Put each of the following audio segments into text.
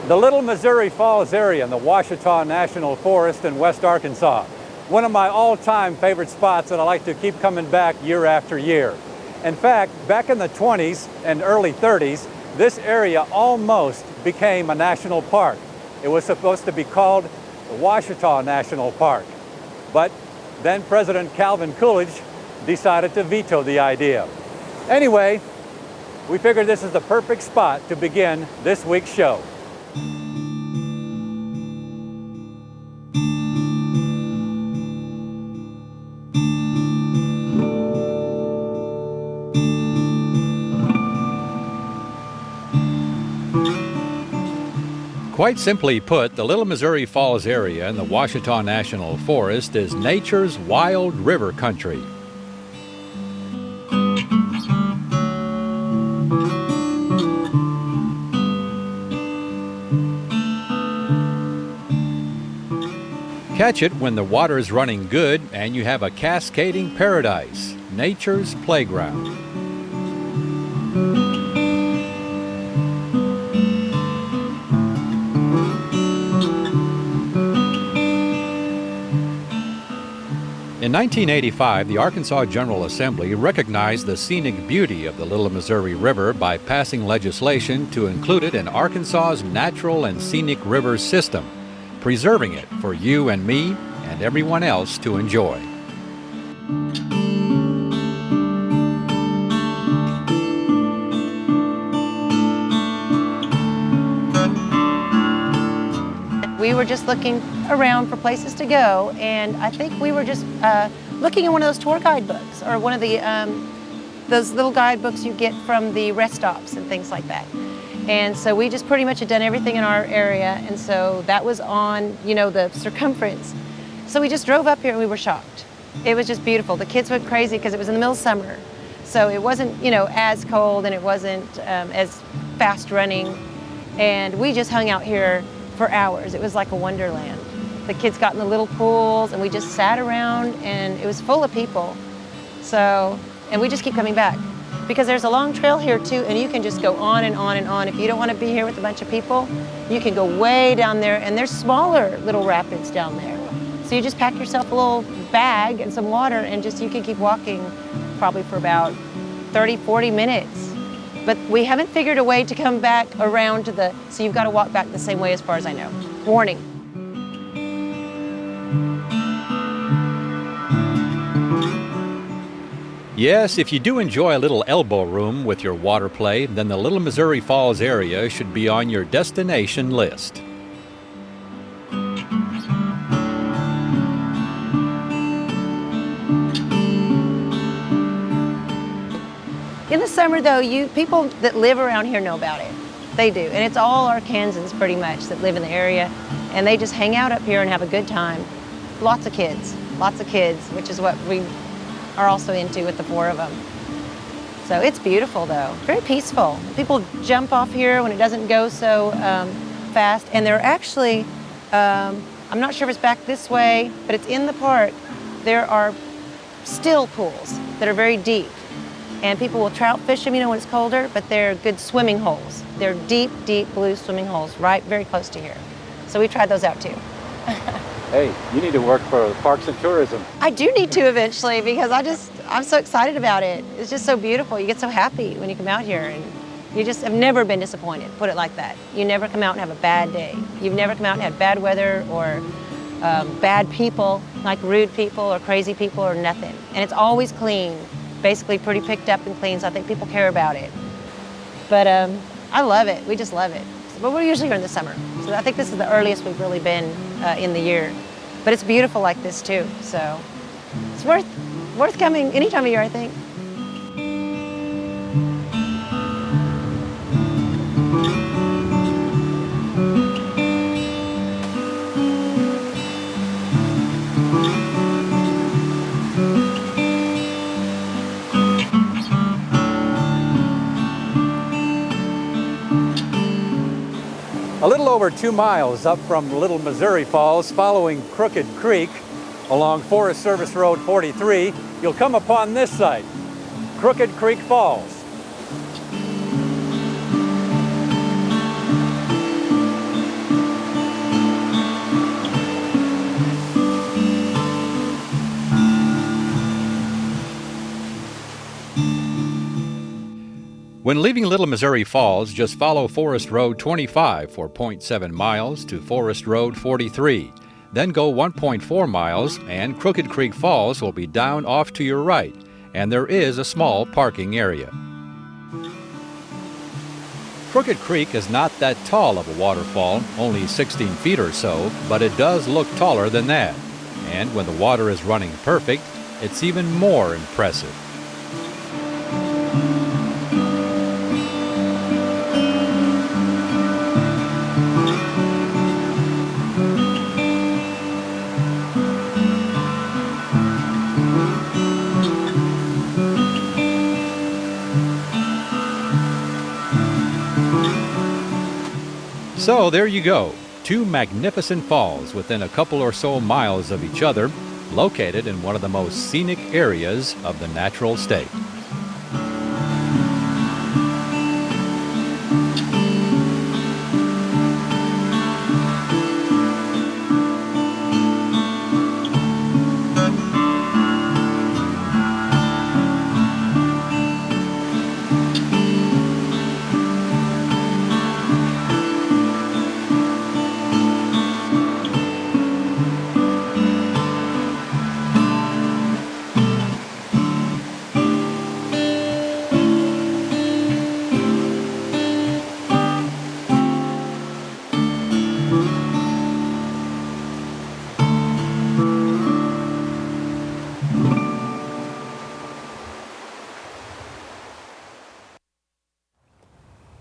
The Little Missouri Falls area in the Ouachita National Forest in West Arkansas. One of my all-time favorite spots that I like to keep coming back year after year. In fact, back in the 20s and early 30s, this area almost became a national park. It was supposed to be called the Ouachita National Park. But then President Calvin Coolidge decided to veto the idea. Anyway, we figured this is the perfect spot to begin this week's show. Quite simply put, the Little Missouri Falls area in the Ouachita National Forest is nature's wild river country. Catch it when the water's running good and you have a cascading paradise, nature's playground. In 1985, the Arkansas General Assembly recognized the scenic beauty of the Little Missouri River by passing legislation to include it in Arkansas's natural and scenic river system, preserving it for you and me and everyone else to enjoy. We were just looking around for places to go, and I think we were just looking at one of those tour guide books, or one of the those little guidebooks you get from the rest stops and things like that. And so we just pretty much had done everything in our area, and so that was on, you know, the circumference. So we just drove up here and we were shocked. It was just beautiful. The kids went crazy because it was in the middle of summer, so it wasn't, you know, as cold and it wasn't as fast running, and we just hung out here for hours. It was like a wonderland. The kids got in the little pools and we just sat around, and it was full of people. So, and we just keep coming back because there's a long trail here too, and you can just go on and on and on. If you don't want to be here with a bunch of people, you can go way down there, and there's smaller little rapids down there. So you just pack yourself a little bag and some water, and just you can keep walking probably for about 30, 40 minutes. But we haven't figured a way to come back around to the, so you've got to walk back the same way as far as I know. Warning. Yes, if you do enjoy a little elbow room with your water play, then the Little Missouri Falls area should be on your destination list. In the summer though, people that live around here know about it. They do, and it's all Arkansans pretty much that live in the area, and they just hang out up here and have a good time. Lots of kids, which is what we are also into with the four of them. So it's beautiful though, very peaceful. People jump off here when it doesn't go so fast, and they're actually, I'm not sure if it's back this way, but it's in the park. There are still pools that are very deep. And people will trout fish them, you know, when it's colder, but they're good swimming holes. They're deep, deep blue swimming holes right very close to here. So we tried those out too. Hey, you need to work for Parks and Tourism. I do need to eventually, because I'm so excited about it. It's just so beautiful. You get so happy when you come out here, and you just have never been disappointed, put it like that. You never come out and have a bad day. You've never come out and had bad weather or bad people, like rude people or crazy people or nothing. And it's always clean. Basically pretty picked up and clean, so I think people care about it. But I love it. We just love it. But we're usually here in the summer, so I think this is the earliest we've really been in the year. But it's beautiful like this too, so it's worth coming any time of year, I think. A little over 2 miles up from Little Missouri Falls, following Crooked Creek along Forest Service Road 43, you'll come upon this site, Crooked Creek Falls. When leaving Little Missouri Falls, just follow Forest Road 25 for 0.7 miles to Forest Road 43. Then go 1.4 miles and Crooked Creek Falls will be down off to your right, and there is a small parking area. Crooked Creek is not that tall of a waterfall, only 16 feet or so, but it does look taller than that. And when the water is running perfect, it's even more impressive. So there you go, two magnificent falls within a couple or so miles of each other, located in one of the most scenic areas of the natural state.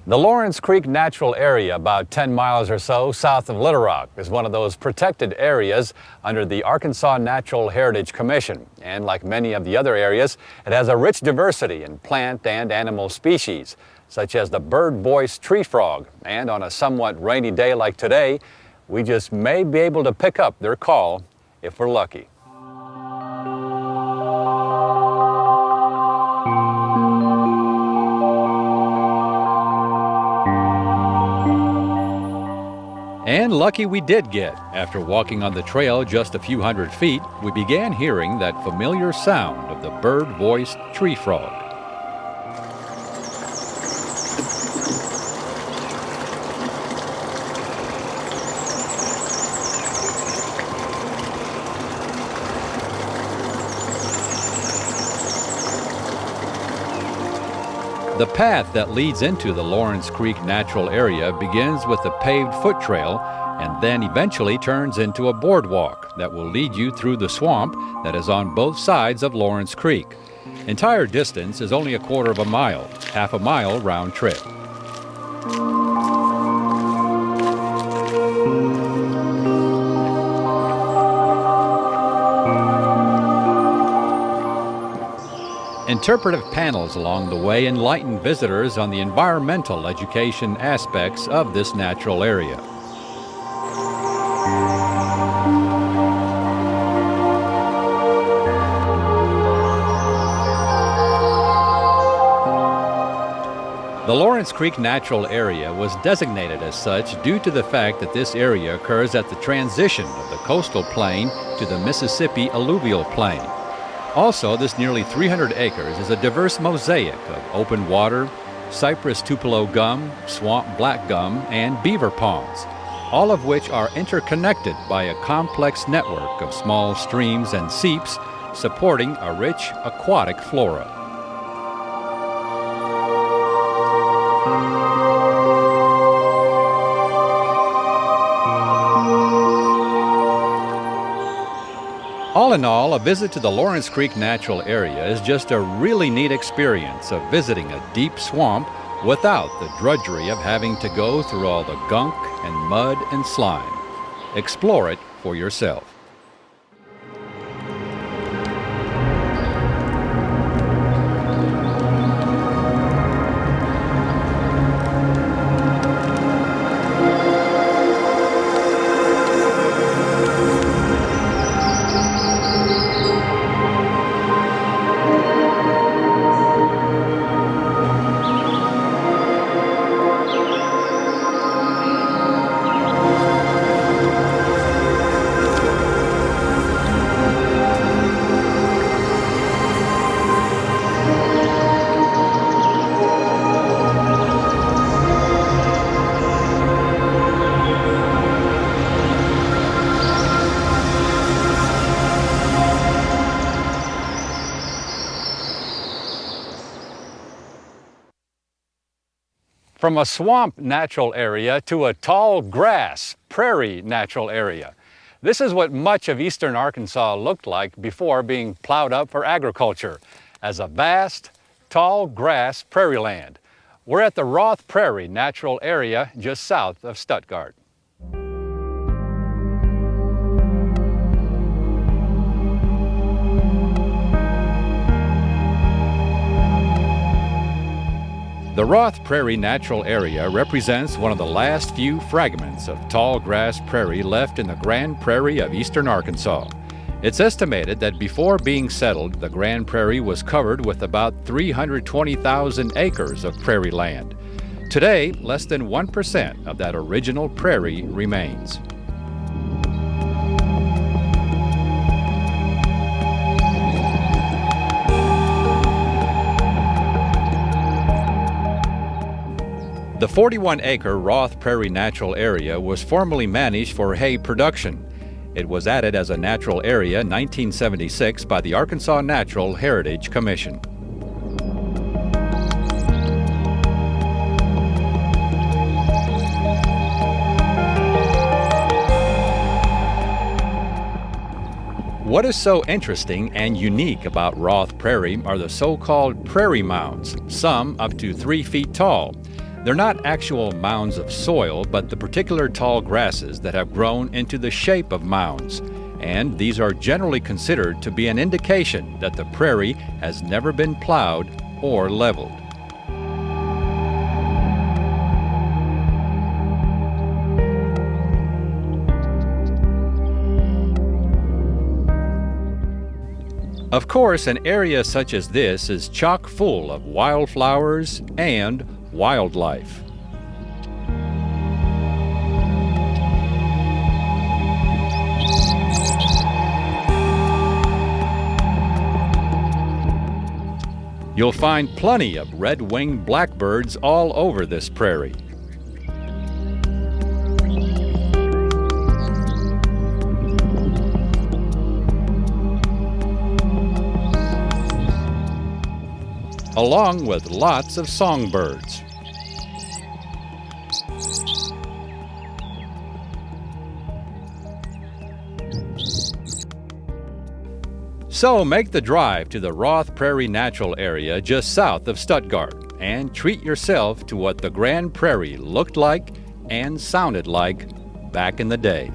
The Lorance Creek Natural Area, about 10 miles or so south of Little Rock, is one of those protected areas under the Arkansas Natural Heritage Commission. And like many of the other areas, it has a rich diversity in plant and animal species, such as the bird-voiced tree frog. And on a somewhat rainy day like today, we just may be able to pick up their call if we're lucky. And lucky we did get. After walking on the trail just a few hundred feet, we began hearing that familiar sound of the bird-voiced tree frog. The path that leads into the Lorance Creek Natural Area begins with a paved foot trail and then eventually turns into a boardwalk that will lead you through the swamp that is on both sides of Lorance Creek. Entire distance is only a quarter of a mile, half a mile round trip. Interpretive panels along the way enlighten visitors on the environmental education aspects of this natural area. The Lorance Creek Natural Area was designated as such due to the fact that this area occurs at the transition of the coastal plain to the Mississippi alluvial plain. Also, this nearly 300 acres is a diverse mosaic of open water, cypress tupelo gum, swamp black gum, and beaver ponds, all of which are interconnected by a complex network of small streams and seeps supporting a rich aquatic flora. All in all, a visit to the Lorance Creek Natural Area is just a really neat experience of visiting a deep swamp without the drudgery of having to go through all the gunk and mud and slime. Explore it for yourself. From a swamp natural area to a tall grass prairie natural area. This is what much of eastern Arkansas looked like before being plowed up for agriculture, as a vast, tall grass prairie land. We're at the Roth Prairie Natural Area just south of Stuttgart. The Roth Prairie Natural Area represents one of the last few fragments of tall grass prairie left in the Grand Prairie of eastern Arkansas. It's estimated that before being settled, the Grand Prairie was covered with about 320,000 acres of prairie land. Today, less than 1% of that original prairie remains. The 41-acre Roth Prairie Natural Area was formerly managed for hay production. It was added as a natural area in 1976 by the Arkansas Natural Heritage Commission. What is so interesting and unique about Roth Prairie are the so-called prairie mounds, some up to 3 feet tall. They're not actual mounds of soil, but the particular tall grasses that have grown into the shape of mounds. And these are generally considered to be an indication that the prairie has never been plowed or leveled. Of course, an area such as this is chock full of wildflowers and wildlife. You'll find plenty of red-winged blackbirds all over this prairie. Along with lots of songbirds. So make the drive to the Roth Prairie Natural Area just south of Stuttgart and treat yourself to what the Grand Prairie looked like and sounded like back in the day.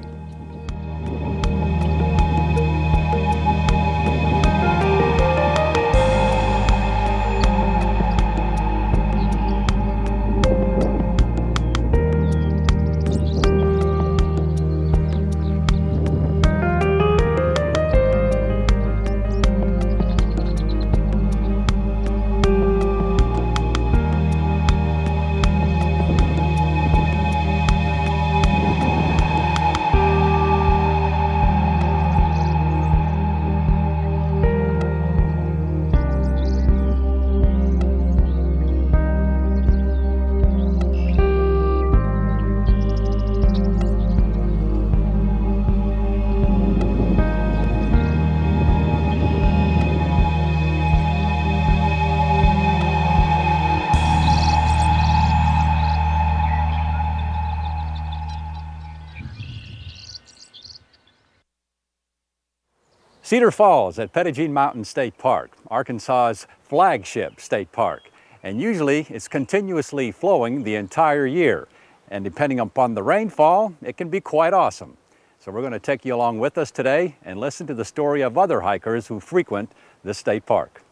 Cedar Falls at Petit Mountain State Park, Arkansas's flagship state park. And usually it's continuously flowing the entire year. And depending upon the rainfall, it can be quite awesome. So we're going to take you along with us today and listen to the story of other hikers who frequent this state park.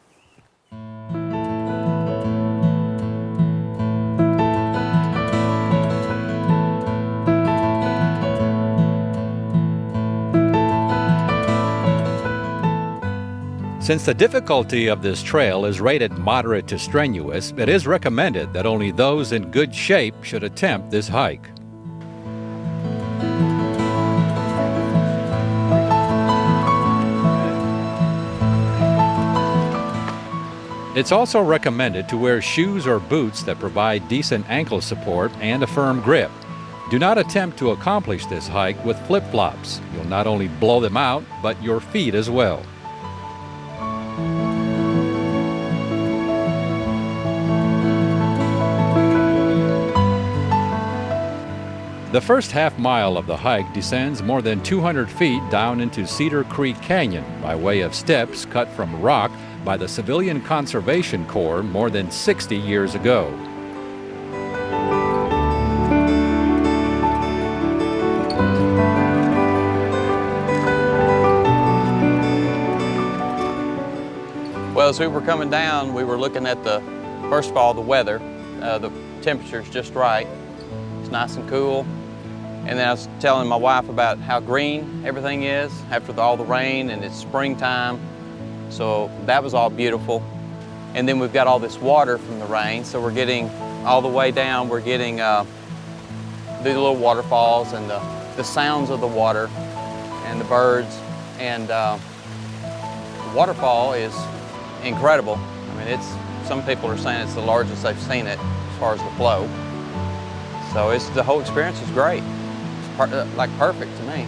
Since the difficulty of this trail is rated moderate to strenuous, it is recommended that only those in good shape should attempt this hike. It's also recommended to wear shoes or boots that provide decent ankle support and a firm grip. Do not attempt to accomplish this hike with flip-flops. You'll not only blow them out, but your feet as well. The first half mile of the hike descends more than 200 feet down into Cedar Creek Canyon by way of steps cut from rock by the Civilian Conservation Corps more than 60 years ago. Well, as we were coming down, we were looking at first of all, the weather. The temperature's just right. It's nice and cool. And then I was telling my wife about how green everything is after all the rain, and it's springtime. So that was all beautiful. And then we've got all this water from the rain, so we're getting all the way down, we're getting the little waterfalls and the sounds of the water and the birds. And the waterfall is incredible. I mean, some people are saying it's the largest they've seen it as far as the flow. So the whole experience is great. It's like perfect to me.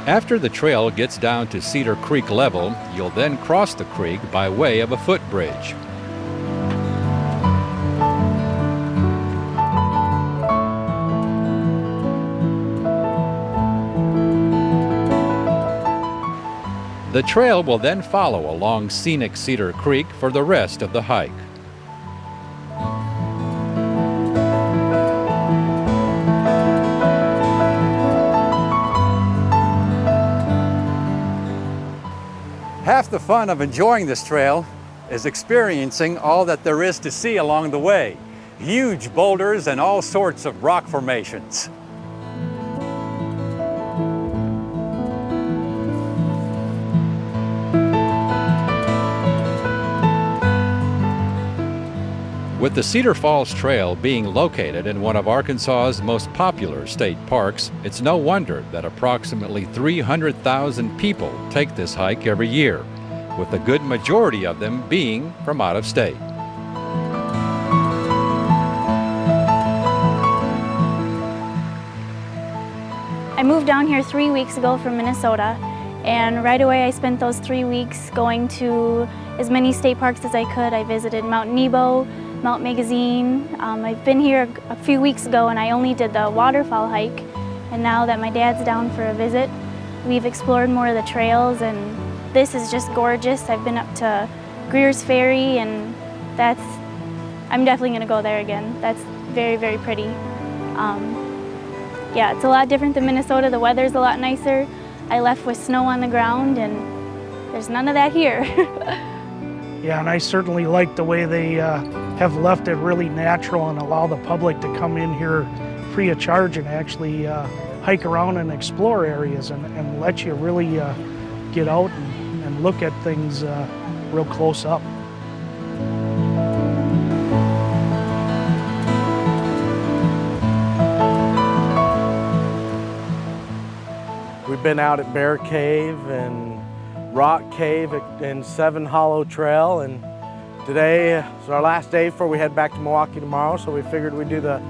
After the trail gets down to Cedar Creek level, you'll then cross the creek by way of a footbridge. The trail will then follow along scenic Cedar Creek for the rest of the hike. Half the fun of enjoying this trail is experiencing all that there is to see along the way. Huge boulders and all sorts of rock formations. With the Cedar Falls Trail being located in one of Arkansas's most popular state parks, it's no wonder that approximately 300,000 people take this hike every year, with a good majority of them being from out of state. I moved down here 3 weeks ago from Minnesota, and right away I spent those 3 weeks going to as many state parks as I could. I visited Mount Nebo, Mount Magazine. I've been here a few weeks ago and I only did the waterfall hike, and now that my dad's down for a visit, we've explored more of the trails, and this is just gorgeous. I've been up to Greer's Ferry, and I'm definitely gonna go there again. That's very, very pretty. Yeah, it's a lot different than Minnesota. The weather's a lot nicer. I left with snow on the ground, and there's none of that here. Yeah, and I certainly like the way they have left it really natural and allow the public to come in here free of charge and actually hike around and explore areas and let you really get out and look at things real close up. We've been out at Bear Cave and Rock Cave and Seven Hollow Trail, and today is our last day before we head back to Milwaukee tomorrow, so we figured we'd do the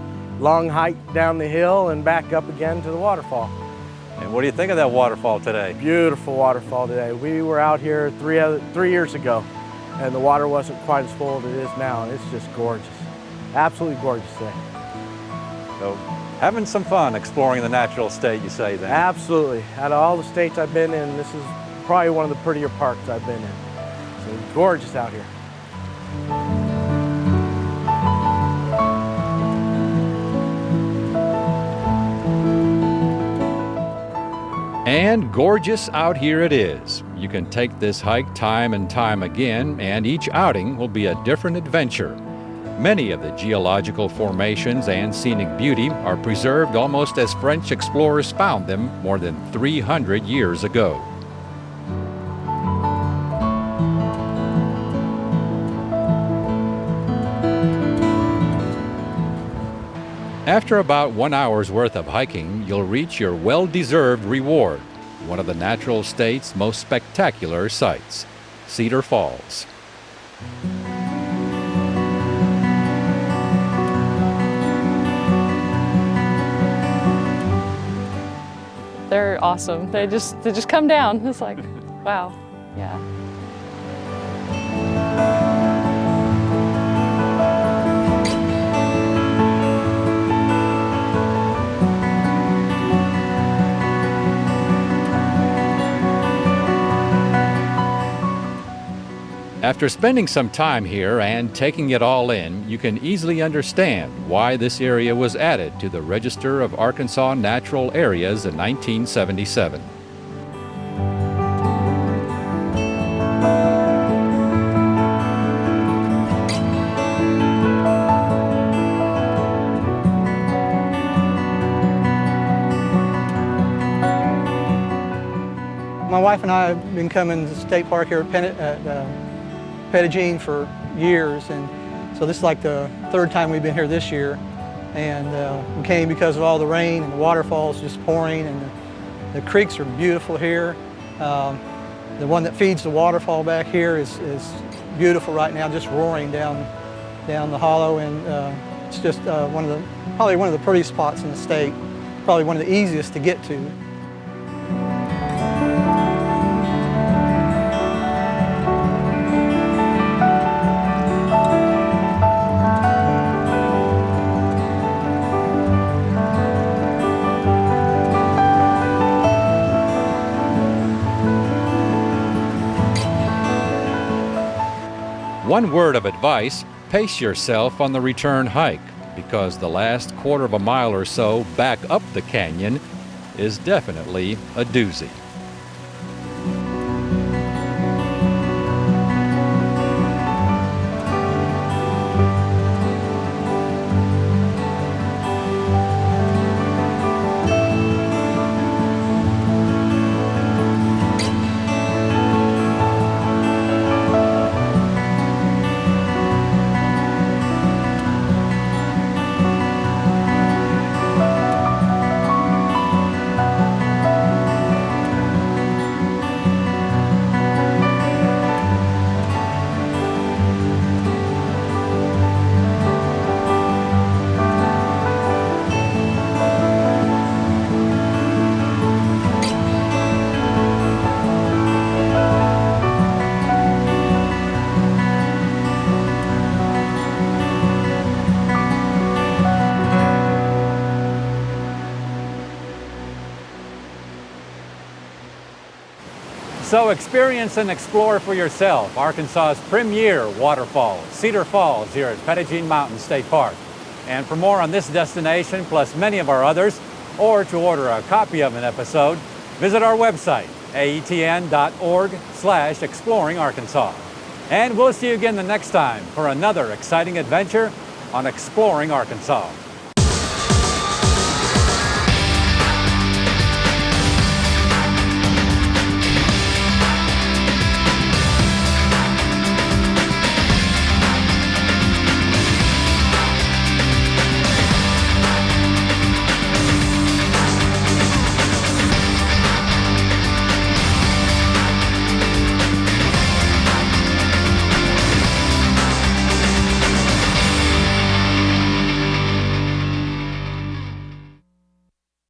long hike down the hill and back up again to the waterfall. And what do you think of that waterfall today? Beautiful waterfall today. We were out here 3 years ago, and the water wasn't quite as full as it is now, and it's just gorgeous. Absolutely gorgeous today. So, having some fun exploring the natural state, you say then? Absolutely. Out of all the states I've been in, this is probably one of the prettier parks I've been in. So it's gorgeous out here. And gorgeous out here it is. You can take this hike time and time again, and each outing will be a different adventure. Many of the geological formations and scenic beauty are preserved almost as French explorers found them more than 300 years ago. After about 1 hour's worth of hiking, you'll reach your well-deserved reward, one of the natural state's most spectacular sights, Cedar Falls. they're awesome. They just come down. It's like, wow, yeah. After spending some time here and taking it all in, you can easily understand why this area was added to the Register of Arkansas Natural Areas in 1977. My wife and I have been coming to the state park here at Petit for years, and so this is like the third time we've been here this year. And we came because of all the rain and the waterfalls just pouring, and the creeks are beautiful here. The one that feeds the waterfall back here is beautiful right now, just roaring down the hollow, and it's just probably one of the prettiest spots in the state, probably one of the easiest to get to. One word of advice, pace yourself on the return hike, because the last quarter of a mile or so back up the canyon is definitely a doozy. So experience and explore for yourself Arkansas's premier waterfall, Cedar Falls, here at Petit Mountain State Park. And for more on this destination, plus many of our others, or to order a copy of an episode, visit our website, aetn.org/exploringarkansas. And we'll see you again the next time for another exciting adventure on Exploring Arkansas.